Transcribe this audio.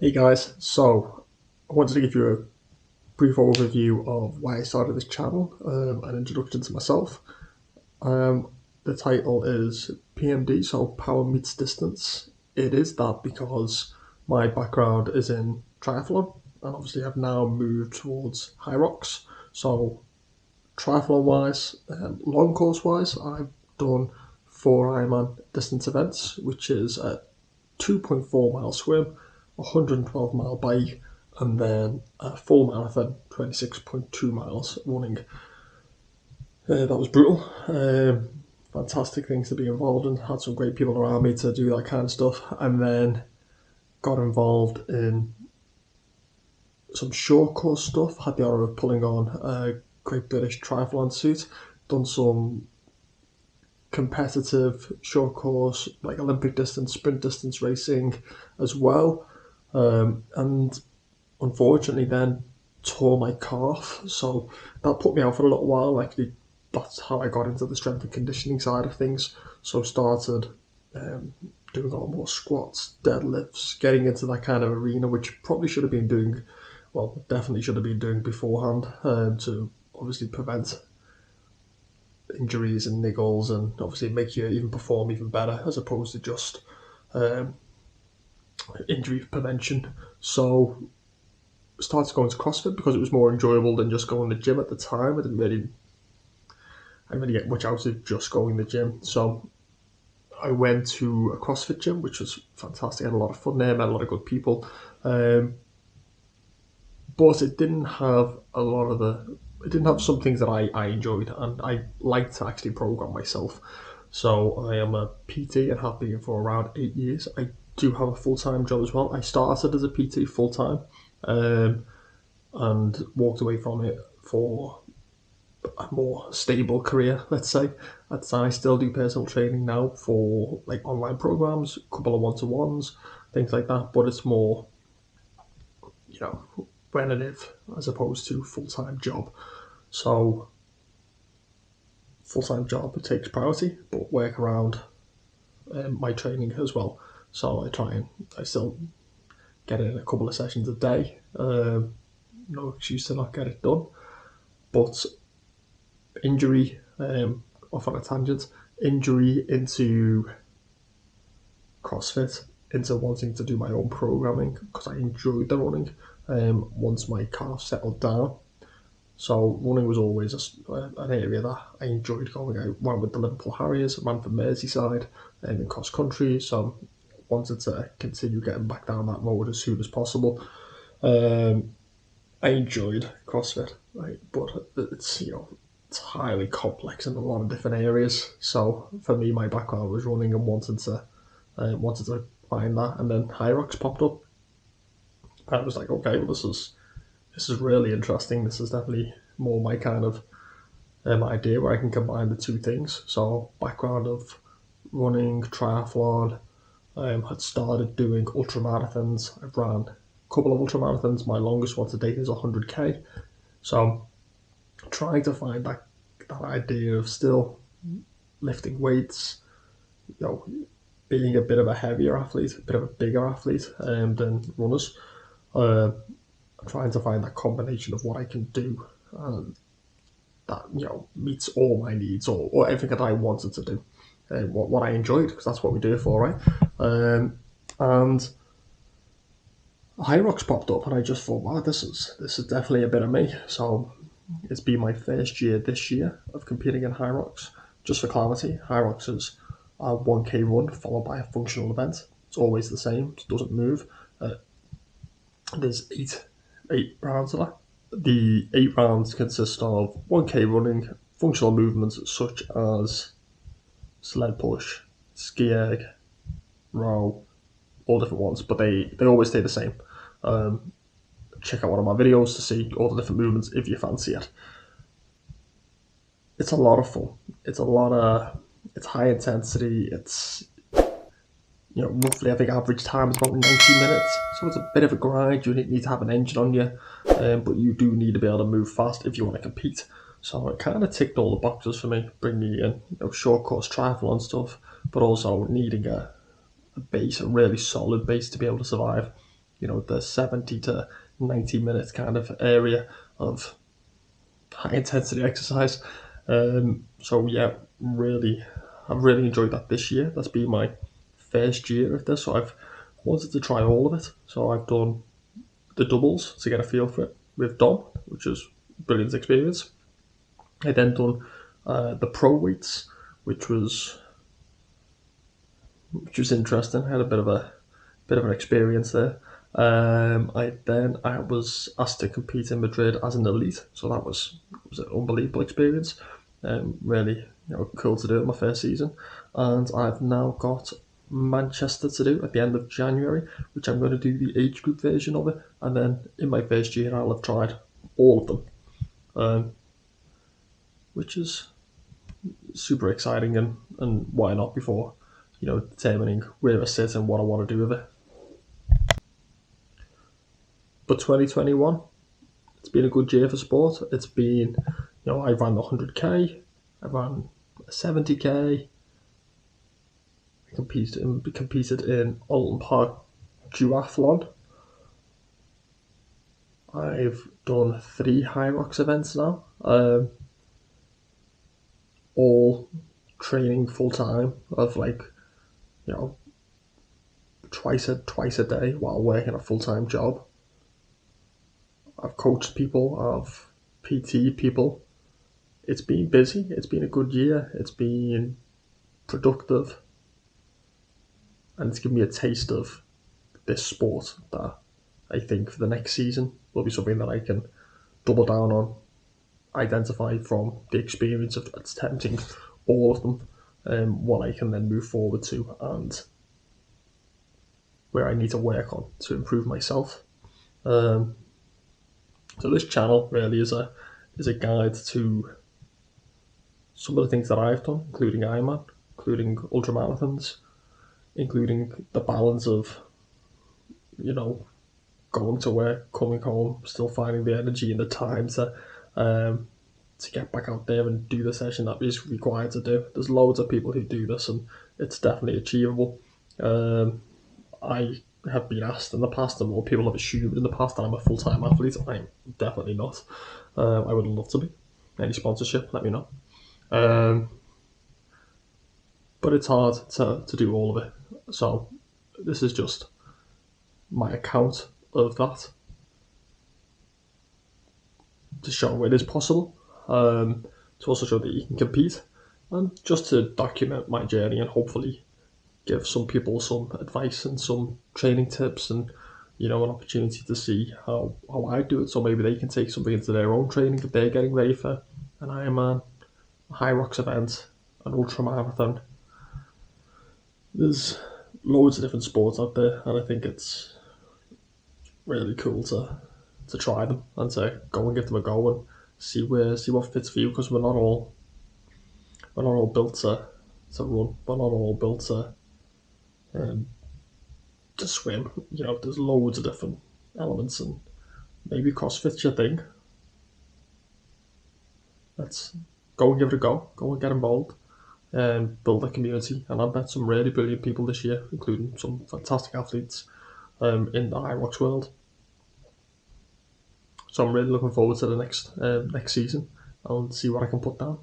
Hey guys, so I wanted to give you a brief overview of why I started this channel, an introduction to myself. The title is PMD, so Power Meets Distance. It is that because my background is in triathlon, and obviously I've now moved towards high rocks. So triathlon wise, long course wise, I've done 4 Ironman distance events, which is a 2.4 mile swim, 112 mile bike, and then a full marathon, 26.2 miles running. That was brutal. Fantastic things to be involved in. Had some great people around me to do that kind of stuff, and then got involved in some short course stuff. Had the honour of pulling on a Great British Triathlon suit. Done some competitive short course, like Olympic distance, sprint distance racing as well. And unfortunately then tore my calf, so that put me out for a little while. Actually, that's how I got into the strength and conditioning side of things. So started doing a lot more squats, deadlifts, getting into that kind of arena, which probably should have been doing, well, definitely should have been doing beforehand, to obviously prevent injuries and niggles, and obviously make you even perform even better, as opposed to just injury prevention. So started going to CrossFit because it was more enjoyable than just going to the gym at the time. I didn't really get much out of just going to the gym. So I went to a CrossFit gym, which was fantastic. I had a lot of fun there, met a lot of good people. But it didn't have it didn't have some things that I enjoyed, and I like to actually program myself. So I am a PT and have been for around 8 years. I do have a full-time job as well. I started as a PT full-time, and walked away from it for a more stable career, let's say. I still do personal training now for like online programs, a couple of one-to-ones, things like that, but it's more, relative as opposed to full-time job. So full-time job, it takes priority, but work around my training as well. So I still get in a couple of sessions a day. No excuse to not get it done. But injury, off on a tangent, injury into CrossFit, into wanting to do my own programming because I enjoyed the running once my calf settled down. So running was always an area that I enjoyed going out. Ran with the Liverpool Harriers, ran for Merseyside in cross country, so wanted to continue getting back down that road as soon as possible. I enjoyed CrossFit, right, but it's it's highly complex in a lot of different areas. So for me, my background was running and wanted to find that, and then High Rocks popped up. I was like, okay, well, this is really interesting. This is definitely more my kind of idea where I can combine the two things. So background of running, triathlon, had started doing ultramarathons. I've ran a couple of ultramarathons. My longest one to date is 100k. So trying to find that idea of still lifting weights, being a bit of a heavier athlete, a bit of a bigger athlete than runners. Trying to find that combination of what I can do that meets all my needs, or everything that I wanted to do, and what I enjoyed, because that's what we do it for, right? And High Rocks popped up, and I just thought, wow, this is definitely a bit of me. So it's been my first year this year of competing in High Rocks. Just for clarity, High Rocks is a 1k run followed by a functional event. It's always the same. It doesn't move. There's eight rounds of that. The 8 rounds consist of 1k running, functional movements such as sled push, ski erg, row, all different ones, but they always stay the same. Check out one of my videos to see all the different movements if you fancy it. It's a lot of fun. It's high intensity. It's roughly, I think average time is about 90 minutes. So it's a bit of a grind. You need to have an engine on you, but you do need to be able to move fast if you want to compete. So it kind of ticked all the boxes for me. Bring me in, short course triathlon stuff, but also needing a base, a really solid base to be able to survive. the 70 to 90 minutes kind of area of high intensity exercise. So yeah, I've really enjoyed that this year. That's been my first year of this, so I've wanted to try all of it. So I've done the doubles to get a feel for it with Dom, which was a brilliant experience. I then done the pro weights, which was interesting. I had a bit of an experience there. I was asked to compete in Madrid as an elite, so that was an unbelievable experience. Really, cool to do it my first season, and I've now got Manchester to do at the end of January, which I'm going to do the age group version of it, and then in my first year I'll have tried all of them, which is super exciting, and why not before determining where I sit and what I want to do with it. But 2021, it's been a good year for sport. It's been, I ran the 100k, I ran a 70k, I competed in Alton Park duathlon. I've done 3 High Rocks events now, all training full time of twice a day while working a full time job. I've coached people, I've PT people. It's been busy. It's been a good year. It's been productive, and it's given me a taste of this sport that I think for the next season will be something that I can double down on, identify from the experience of attempting all of them, what I can then move forward to, and where I need to work on to improve myself. So this channel really is a guide to some of the things that I've done, including Ironman, including ultramarathons, including the balance of, going to work, coming home, still finding the energy and the time to get back out there and do the session that is required to do. There's loads of people who do this, and it's definitely achievable. I have been asked in the past, and more people have assumed in the past, that I'm a full-time athlete. I'm definitely not. I would love to be. Any sponsorship, let me know. But it's hard to do all of it. So this is just my account of that, to show it is possible, to also show that you can compete, and just to document my journey and hopefully give some people some advice and some training tips, and an opportunity to see how I do it, so maybe they can take something into their own training if they're getting ready for an Ironman, a High Rocks event, an ultramarathon. There's loads of different sports out there, and I think it's really cool to try them and to go and give them a go and see what fits for you, because we're not all built to run. We're not all built to swim. There's loads of different elements, and maybe CrossFit's your thing. Let's go and give it a go. Go and get involved and build a community. And I've met some really brilliant people this year, including some fantastic athletes in the High Rocks world. So I'm really looking forward to the next season and see what I can put down.